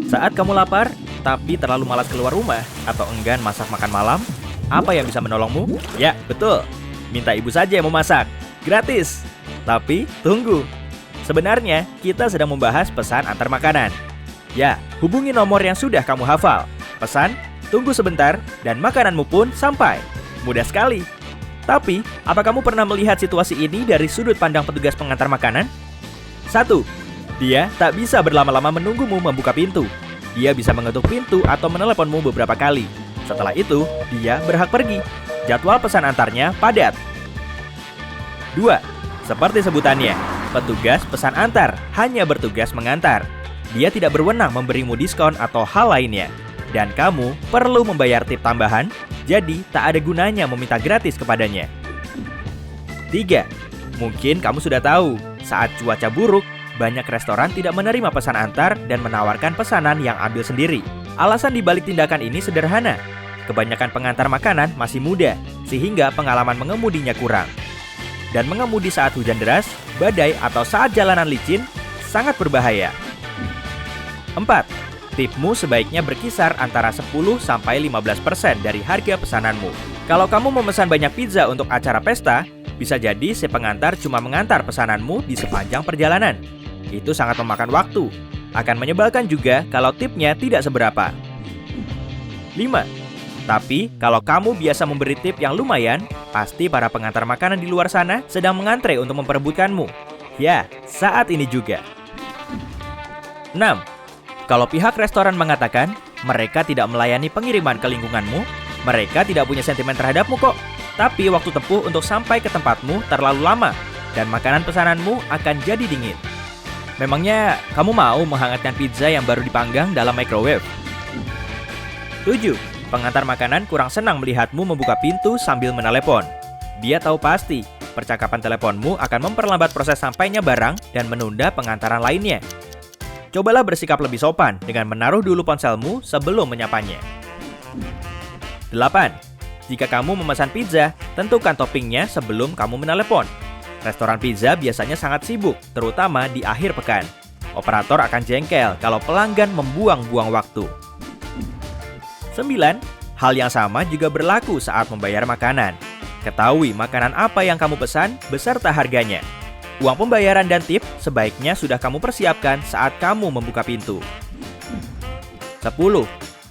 Saat kamu lapar, tapi terlalu malas keluar rumah atau enggan masak makan malam, apa yang bisa menolongmu? Ya, betul. Minta ibu saja yang memasak. Gratis. Tapi, tunggu. Sebenarnya, kita sedang membahas pesan antar makanan. Ya, hubungi nomor yang sudah kamu hafal. Pesan, tunggu sebentar, dan makananmu pun sampai. Mudah sekali. Tapi, apa kamu pernah melihat situasi ini dari sudut pandang petugas pengantar makanan? 1. Dia tak bisa berlama-lama menunggumu membuka pintu. Dia bisa mengetuk pintu atau meneleponmu beberapa kali. Setelah itu, dia berhak pergi. Jadwal pesan antarnya padat. 2. Seperti sebutannya, petugas pesan antar hanya bertugas mengantar. Dia tidak berwenang memberimu diskon atau hal lainnya. Dan kamu perlu membayar tip tambahan, jadi tak ada gunanya meminta gratis kepadanya. 3. Mungkin kamu sudah tahu, saat cuaca buruk, banyak restoran tidak menerima pesan antar dan menawarkan pesanan yang ambil sendiri. Alasan dibalik tindakan ini sederhana. Kebanyakan pengantar makanan masih muda, sehingga pengalaman mengemudinya kurang. Dan mengemudi saat hujan deras, badai, atau saat jalanan licin sangat berbahaya. 4. Tipmu sebaiknya berkisar antara 10-15% dari harga pesananmu. Kalau kamu memesan banyak pizza untuk acara pesta, bisa jadi si pengantar cuma mengantar pesananmu di sepanjang perjalanan. Itu sangat memakan waktu. Akan menyebalkan juga kalau tipnya tidak seberapa. 5. Tapi, kalau kamu biasa memberi tip yang lumayan, pasti para pengantar makanan di luar sana sedang mengantre untuk memperebutkanmu. Ya, saat ini juga. 6. Kalau pihak restoran mengatakan mereka tidak melayani pengiriman ke lingkunganmu, mereka tidak punya sentimen terhadapmu kok. Tapi waktu tempuh untuk sampai ke tempatmu terlalu lama, dan makanan pesananmu akan jadi dingin. Memangnya kamu mau menghangatkan pizza yang baru dipanggang dalam microwave? 7. Pengantar makanan kurang senang melihatmu membuka pintu sambil menelepon. Dia tahu pasti percakapan teleponmu akan memperlambat proses sampainya barang dan menunda pengantaran lainnya. Cobalah bersikap lebih sopan dengan menaruh dulu ponselmu sebelum menyapanya. 8. Jika kamu memesan pizza, tentukan toppingnya sebelum kamu menelepon. Restoran pizza biasanya sangat sibuk, terutama di akhir pekan. Operator akan jengkel kalau pelanggan membuang-buang waktu. 9. Hal yang sama juga berlaku saat membayar makanan. Ketahui makanan apa yang kamu pesan beserta harganya. Uang pembayaran dan tip sebaiknya sudah kamu persiapkan saat kamu membuka pintu. 10.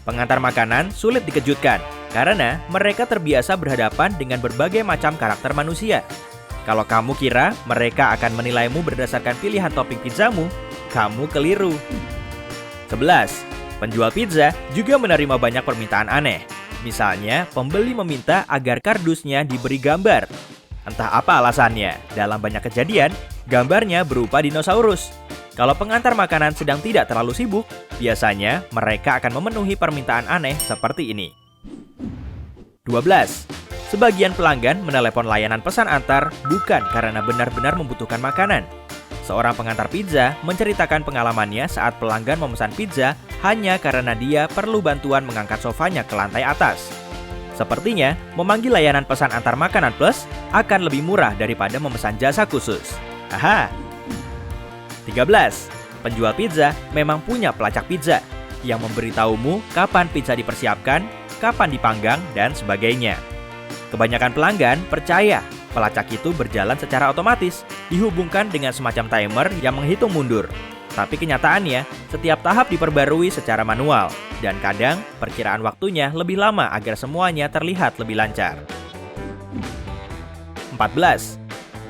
Pengantar makanan sulit dikejutkan karena mereka terbiasa berhadapan dengan berbagai macam karakter manusia. Kalau kamu kira mereka akan menilaimu berdasarkan pilihan topping pizzamu, kamu keliru. 11. Penjual pizza juga menerima banyak permintaan aneh. Misalnya, pembeli meminta agar kardusnya diberi gambar. Entah apa alasannya, dalam banyak kejadian, gambarnya berupa dinosaurus. Kalau pengantar makanan sedang tidak terlalu sibuk, biasanya mereka akan memenuhi permintaan aneh seperti ini. 12. Sebagian pelanggan menelepon layanan pesan antar bukan karena benar-benar membutuhkan makanan. Seorang pengantar pizza menceritakan pengalamannya saat pelanggan memesan pizza hanya karena dia perlu bantuan mengangkat sofanya ke lantai atas. Sepertinya, memanggil layanan pesan antar makanan plus akan lebih murah daripada memesan jasa khusus. Aha! 13. Penjual pizza memang punya pelacak pizza yang memberitahumu kapan pizza dipersiapkan, kapan dipanggang, dan sebagainya. Kebanyakan pelanggan percaya pelacak itu berjalan secara otomatis, dihubungkan dengan semacam timer yang menghitung mundur. Tapi kenyataannya, setiap tahap diperbarui secara manual, dan kadang perkiraan waktunya lebih lama agar semuanya terlihat lebih lancar. 14.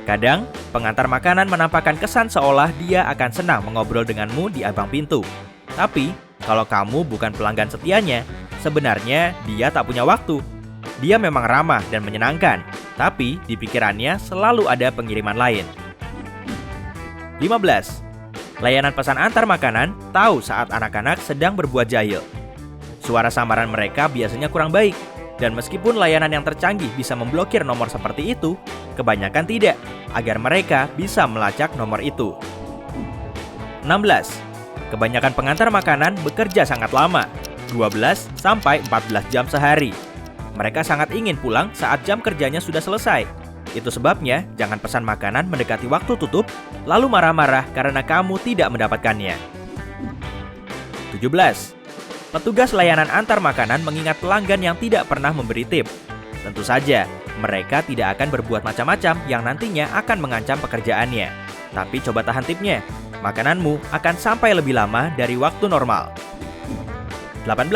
Kadang, pengantar makanan menampakkan kesan seolah dia akan senang mengobrol denganmu di abang pintu. Tapi, kalau kamu bukan pelanggan setianya, sebenarnya dia tak punya waktu. Dia memang ramah dan menyenangkan, tapi di pikirannya selalu ada pengiriman lain. 15. Layanan pesan antar makanan tahu saat anak-anak sedang berbuat jahil. Suara samaran mereka biasanya kurang baik, dan meskipun layanan yang tercanggih bisa memblokir nomor seperti itu, kebanyakan tidak, agar mereka bisa melacak nomor itu. 16. Kebanyakan pengantar makanan bekerja sangat lama, 12-14 jam sehari. Mereka sangat ingin pulang saat jam kerjanya sudah selesai. Itu sebabnya jangan pesan makanan mendekati waktu tutup, lalu marah-marah karena kamu tidak mendapatkannya. 17. Petugas layanan antar makanan mengingat pelanggan yang tidak pernah memberi tip. Tentu saja, mereka tidak akan berbuat macam-macam yang nantinya akan mengancam pekerjaannya. Tapi coba tahan tipnya, makananmu akan sampai lebih lama dari waktu normal. 18.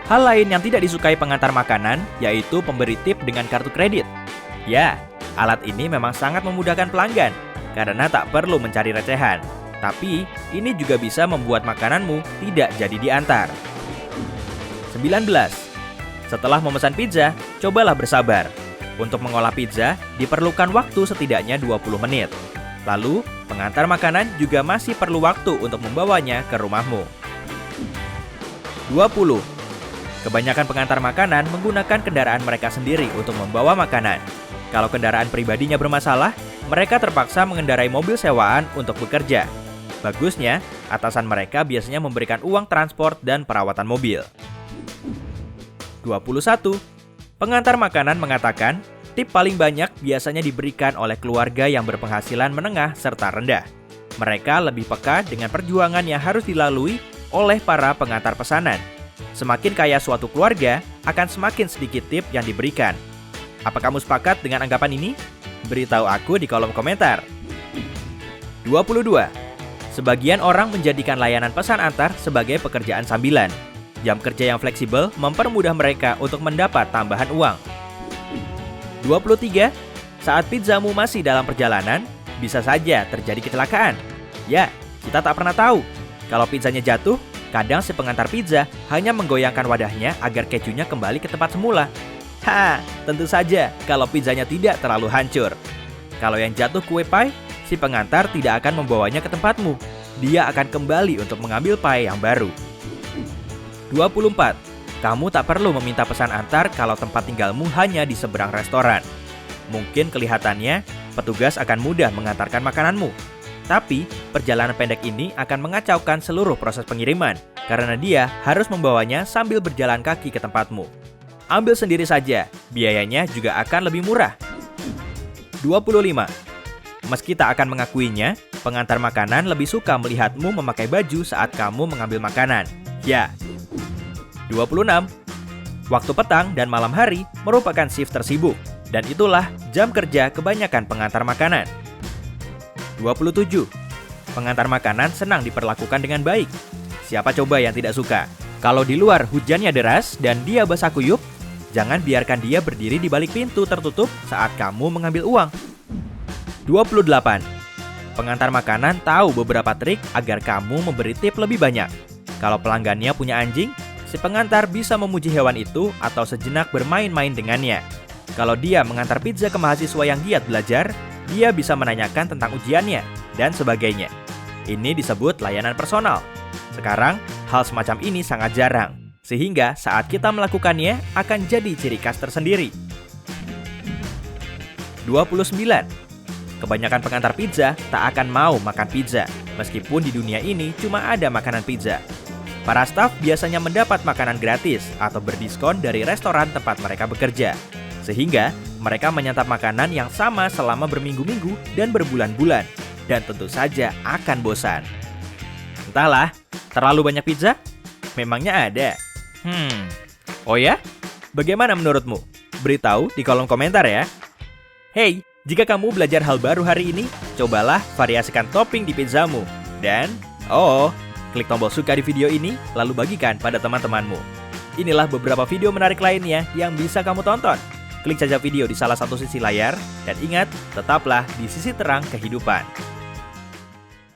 Hal lain yang tidak disukai pengantar makanan yaitu pemberi tip dengan kartu kredit. Ya, alat ini memang sangat memudahkan pelanggan karena tak perlu mencari recehan. Tapi, ini juga bisa membuat makananmu tidak jadi diantar. 19. Setelah memesan pizza, cobalah bersabar. Untuk mengolah pizza, diperlukan waktu setidaknya 20 menit. Lalu, pengantar makanan juga masih perlu waktu untuk membawanya ke rumahmu. 20. Kebanyakan pengantar makanan menggunakan kendaraan mereka sendiri untuk membawa makanan. Kalau kendaraan pribadinya bermasalah, mereka terpaksa mengendarai mobil sewaan untuk bekerja. Bagusnya, atasan mereka biasanya memberikan uang transport dan perawatan mobil. 21. Pengantar makanan mengatakan, tip paling banyak biasanya diberikan oleh keluarga yang berpenghasilan menengah serta rendah. Mereka lebih peka dengan perjuangan yang harus dilalui oleh para pengantar pesanan. Semakin kaya suatu keluarga, akan semakin sedikit tip yang diberikan. Apa kamu sepakat dengan anggapan ini? Beritahu aku di kolom komentar. 22. Sebagian orang menjadikan layanan pesan antar sebagai pekerjaan sambilan. Jam kerja yang fleksibel mempermudah mereka untuk mendapat tambahan uang. 23. Saat pizzamu masih dalam perjalanan, bisa saja terjadi kecelakaan. Ya, kita tak pernah tahu. Kalau pizzanya jatuh, kadang si pengantar pizza hanya menggoyangkan wadahnya agar kejunya kembali ke tempat semula. Tentu saja kalau pizzanya tidak terlalu hancur. Kalau yang jatuh kue pie, si pengantar tidak akan membawanya ke tempatmu. Dia akan kembali untuk mengambil pie yang baru. 24. Kamu tak perlu meminta pesan antar kalau tempat tinggalmu hanya di seberang restoran. Mungkin kelihatannya, petugas akan mudah mengantarkan makananmu. Tapi, perjalanan pendek ini akan mengacaukan seluruh proses pengiriman, karena dia harus membawanya sambil berjalan kaki ke tempatmu. Ambil sendiri saja, biayanya juga akan lebih murah. 25. Meski tak akan mengakuinya, pengantar makanan lebih suka melihatmu memakai baju saat kamu mengambil makanan. Ya. 26. Waktu petang dan malam hari merupakan shift tersibuk, dan itulah jam kerja kebanyakan pengantar makanan. 27. Pengantar makanan senang diperlakukan dengan baik. Siapa coba yang tidak suka? Kalau di luar hujannya deras dan dia basah kuyup, jangan biarkan dia berdiri di balik pintu tertutup saat kamu mengambil uang. 28. Pengantar makanan tahu beberapa trik agar kamu memberi tip lebih banyak. Kalau pelanggannya punya anjing, si pengantar bisa memuji hewan itu atau sejenak bermain-main dengannya. Kalau dia mengantar pizza ke mahasiswa yang giat belajar, dia bisa menanyakan tentang ujiannya, dan sebagainya. Ini disebut layanan personal. Sekarang, hal semacam ini sangat jarang, sehingga saat kita melakukannya akan jadi ciri khas tersendiri. 29. Kebanyakan pengantar pizza tak akan mau makan pizza, meskipun di dunia ini cuma ada makanan pizza. Para staf biasanya mendapat makanan gratis atau berdiskon dari restoran tempat mereka bekerja. Sehingga mereka menyantap makanan yang sama selama berminggu-minggu dan berbulan-bulan. Dan tentu saja akan bosan. Entahlah, terlalu banyak pizza? Memangnya ada? Oh ya? Bagaimana menurutmu? Beritahu di kolom komentar ya. Hey, jika kamu belajar hal baru hari ini, cobalah variasikan topping di pizzamu. Dan, klik tombol suka di video ini, lalu bagikan pada teman-temanmu. Inilah beberapa video menarik lainnya yang bisa kamu tonton. Klik saja video di salah satu sisi layar, dan ingat, tetaplah di sisi terang kehidupan.